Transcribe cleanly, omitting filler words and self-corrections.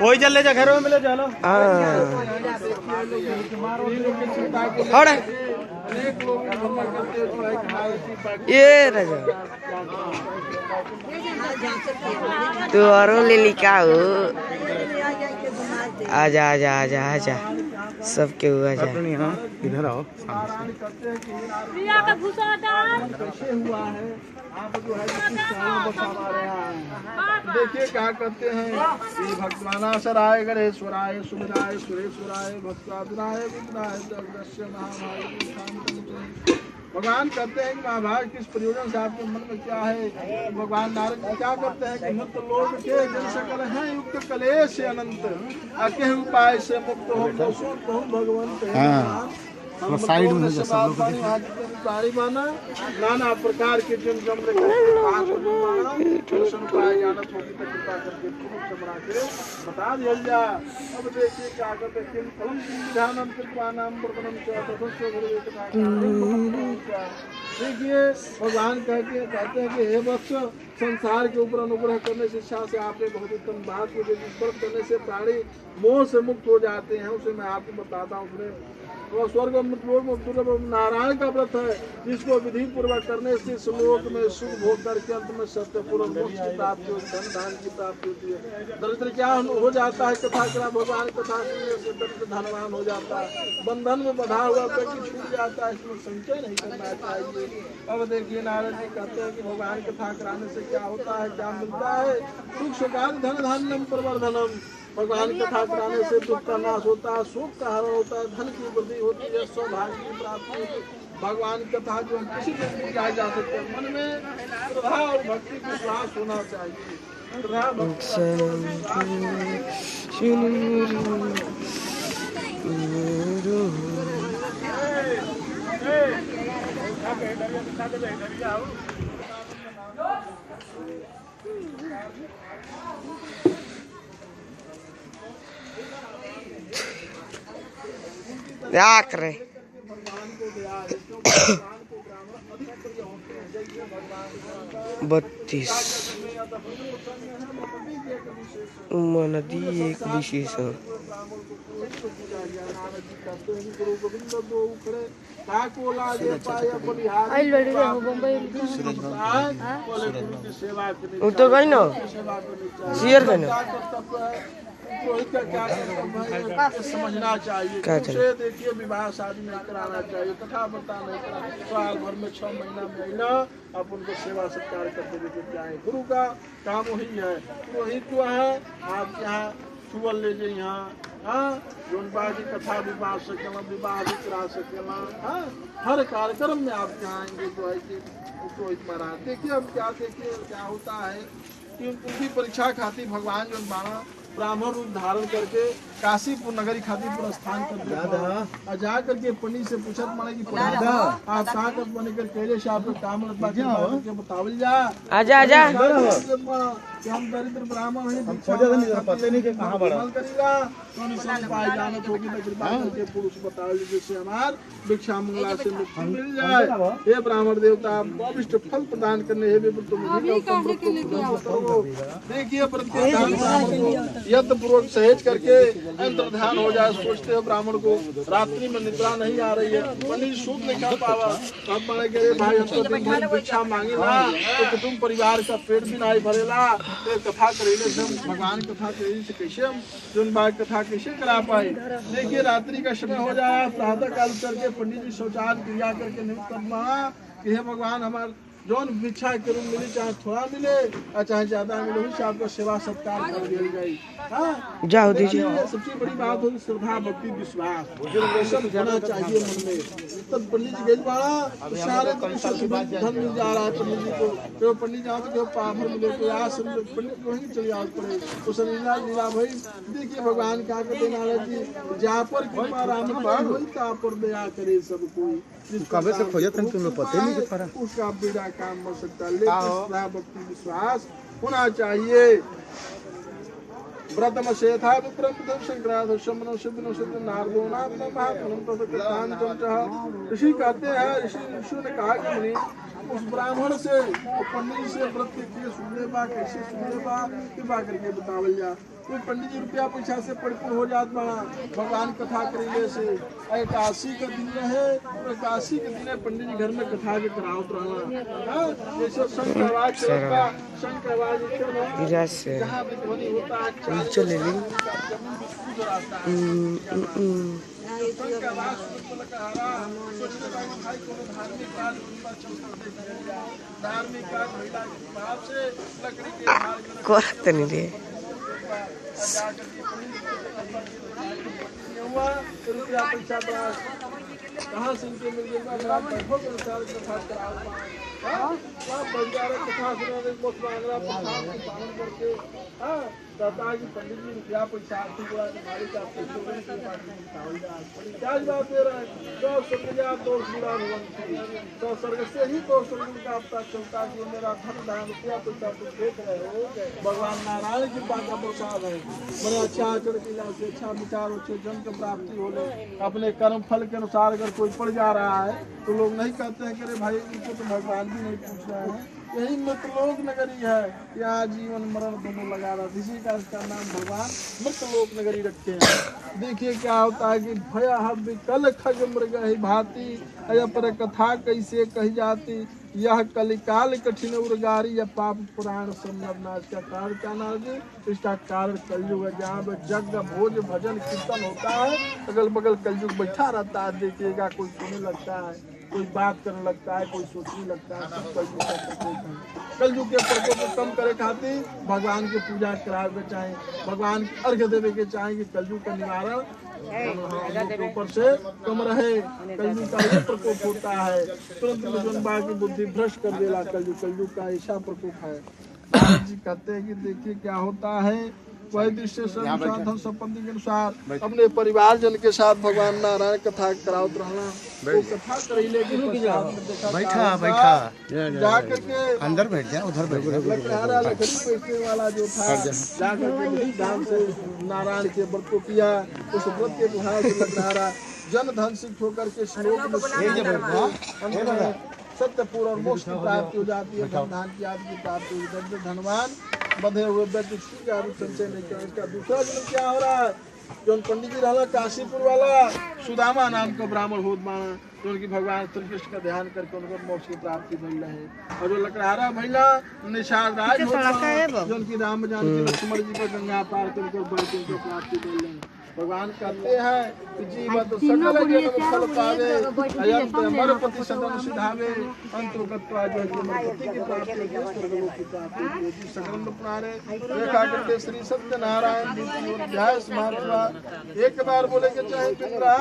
वही चल ले जा घर में मिले चलो। ये राजा तू और ले लिखा हो। आजा आजा आजा आजा सबके हुआ जा। इधर आओ देखिए क्या करते हैं। श्री भगवानाशराय गणेश्वराय सुमराय सुरेश्वराय भक्ताय विघ्नाय जगदस्य महाभाग। भगवान कहते हैं कि महाभारत किस प्रयोजन से आपके मन में क्या है। भगवान नारद क्या करते हैं कि मुक्त लोग के जन सकल हैं युक्त कलेश से अनंत अकेह उपाय से मुक्त हो दोषों तो भगवंत साइड में सब लोग माना नाना प्रकार के जन जमरे बता दिया जा। अब देखिए क्या करते देखिए भगवान कहते हैं कि हे वत्स संसार के ऊपर अनुग्रह करने से इच्छा से आपने बहुत उत्तम बात को व्रत करने से प्राणी मोह से मुक्त हो जाते हैं उसे मैं आपको बताता हूँ। वो स्वर्ग नारायण का व्रत है जिसको विधि पूर्वक करने से श्लोक में सुख भोग करके अंत में सत्य पूर्व मोक्ष की प्राप्ति होती है, धन धान की प्राप्ति होती है। दरिद्र क्या हो जाता है कथा करा भगवान कथा सुनने से दरिद्र धनवान हो जाता है। बंधन में बंधा हुआ व्यक्ति छूट जाता है, इसमें संचय नहीं करना चाहिए। अब देखिए नारद जी कहते हैं कि भगवान कथा कराने से क्या होता है, क्या मिलता है। सुख सुखान धन धान्यम प्रवर्धनम। भगवान कथा कराने से दुख का नाश होता है, सुख का हरण होता है, धन की वृद्धि होती है, सौभाग्य की प्राप्ति होती है। भगवान कथा जो किसी को भी गाई जा सकते हैं। मन में श्रद्धा और भक्ति का विश्वास होना चाहिए। क्या करे 32 नदी एक विशेष तो गई ना शेयर करना समझना चाहिए। देखिए विवाह शादी नहीं कराना चाहिए, कथा बता नहीं कराना। साल भर में 6 महीना महीना आप उनको सेवा सत्कार करते हुए जाए। गुरु का काम वही है, वही तो है। आपके यहाँ सुबह ले जाए यहाँ की कथा विवाह सकेला विवाह भी करा सकेला। हर कार्यक्रम में आप यहाँ आएंगे जो है कि पुरोहित महाराज। देखिए अब क्या होता है कि उनकी परीक्षा खातिर भगवान जो बाणा ब्राह्मण रूप धारण करके काशीपुर नगरी खातिर पूरा स्थान कर दिया। जा करके पंडित से पूछत माने की आप कहाँ कर बने कर कहले से आप काम के बतावल जा। आजा आजा कि हम दरिद्र ब्राह्मण हैं, पता नहीं कि कहाँ बढ़ा करेगा तो निशान पाए जानत होगी तो कृपा करके पुरुष बताओ जिससे हमार भिक्षा मंगला से मुक्ति मिल जाए। हे ब्राह्मण देवता अभिष्ट फल प्रदान करने हे देखिए प्रत्येक यत्न पूर्वक सहेज करके अंतर ध्यान हो जाए। सोचते हो ब्राह्मण को रात्रि में निद्रा नहीं आ रही है, पंडित सूद नहीं कर पावा। अब माने के भाई हमको दिन भर भिक्षा मांगेला तो कुटुंब परिवार का पेट भी नहीं भरेला। तो कथा करेले से भगवान कथा करे से कैसे हम जोन बात कथा कैसे करा पाए। देखिए रात्रि का समय हो जाए, प्रातः काल करके पंडित जी शौचालय क्रिया करके नियुक्त करना कि हे भगवान हमारे जौन भिक्षा के रूप मिले चाहे थोड़ा मिले और चाहे ज्यादा मिले उसे आपका सेवा सत्कार कर दिया जाए। जाओ दीजिए। सबसे बड़ी बात होगी श्रद्धा भक्ति विश्वास सब होना चाहिए मन में। तब पंडित जी गए बाड़ा सारे धन मिल जा रहा है पंडित जी को। तो पंडित जी तो पाभर मिले तो आज पंडित को ही चले आग पड़े तो सलीला लीला भाई। देखिए भगवान क्या कहते नारद जी जहाँ पर कृपा राम हुई तहाँ पर दया करे सब कोई। कभी से खोजे थे तुम लोग पता नहीं पड़ा उसका बेड़ा काम हो सकता है, लेकिन भक्ति विश्वास होना चाहिए। व्रतम शेथा विप्रम शंकराध शमनो शिवनो शिव नारदो नाम महात्मन तथा ऋषि कहते हैं, ऋषि ने कहा कि मुनि उस ब्राह्मण से पंडित से व्रत के सुनने बा कैसे सुनने बा कृपा करके बतावल जा। कोई पंडित जी रुपया पैसा से परिपूर्ण हो जात बा भगवान कथा करेंगे से। एकादशी का दिन रहे, एकादशी के दिन पंडित जी घर में कथा के करावत रहना। जैसे शंख आवाज चलता, शंख आवाज जहाँ भी ध्वनि होता है चले ली धार्मिक भाव से लकड़ी के करत नहीं रे रुपया पैसा कहाँ से इनके मिल गया कथा पालन करके कहता है कि पंडित जी रुपया पैसा क्या बात दे रहा है। तो स्वर्ग से ही तो स्वर्ग का अपना चलता कि मेरा धन धान रुपया पैसा तुम देख रहे हो, भगवान नारायण की बात का प्रसाद है। बड़े अच्छा आचरण किला से अच्छा विचार अच्छे जन की प्राप्ति हो ले। अपने कर्म फल के अनुसार अगर कोई पड़ जा रहा है तो लोग नहीं कहते हैं कि अरे भाई इनको तो भगवान भी नहीं पूछ रहे हैं। यही मृतलोक नगरी है, यहाँ जीवन मरण दोनों लगा रहा, इसी का इसका नाम भगवान मृतलोक नगरी रखे हैं। देखिए क्या होता है कि भया विकल खग मृग भांति पर कथा कैसे कही जाती, यह कलिकाल कठिन उर्गारी या पाप पुराण समनाश का कारण क्या नाम जी। इसका कारण कलयुग है, जहाँ पे जग भोज भजन कीर्तन होता है, अगल बगल कलयुग बैठा रहता है। देखिएगा कोई सुनने लगता है, कोई बात करने लगता है, कोई सोचने लगता है। सब कलयुग का प्रकोप है। कलयुग के प्रकोप को कम करे खातिर भगवान की पूजा करावे चाहे, भगवान की अर्घ्य देवे के चाहे कि कलयुग का निवारण के ऊपर से कम रहे। कलयुग का ये प्रकोप होता है, तुरंत जनता की बुद्धि भ्रष्ट कर देला। कलयुग का ऐसा प्रकोप है। महाराज जी कहते हैं कि देखिए क्या होता है, वही दृश्य साधन संपत्ति के अनुसार अपने परिवार जन के साथ भगवान नारायण कथा करावत रहना। तो कथा करेले के बैठा बैठा जाकर के अंदर बैठ जा, उधर बैठ जा। लकड़ी बैठने वाला जो था जाकर के धाम से नारायण के व्रत को किया। उस व्रत के बुहार से लकड़हारा जन धन सिद्ध होकर के श्लोक में सत्य पूर्ण मोक्ष की प्राप्ति हो जाती है। धन की आदि की प्राप्ति हो, धनवान बंधे हुए व्यक्ति का भी संचय नहीं किया। इसका दूसरा जन्म क्या हो रहा है, जो पंडित जी रहा काशीपुर वाला सुदामा नाम का ब्राह्मण होत माना, जो उनकी भगवान श्री कृष्ण का ध्यान करके उनको मोक्ष की प्राप्ति मिल रहे हैं। और जो लकड़हारा महिला निषाद राज जो उनकी राम जानकी लक्ष्मण जी को गंगा पार करके बढ़ती को प्राप्ति मिल रहे हैं। भगवान कहते हैं कि जीवन सकल जन्म फल पावे, अयंत अमर पति सदन सिधावे, अंतर्गत्वा जो पति की प्राप्ति होती है, स्वर्गलोक की प्राप्ति होती है। सकल पुराने देखा करके श्री सत्यनारायण द्वितीय अध्याय समाप्त हुआ। एक बार बोले के चाहे पिंगला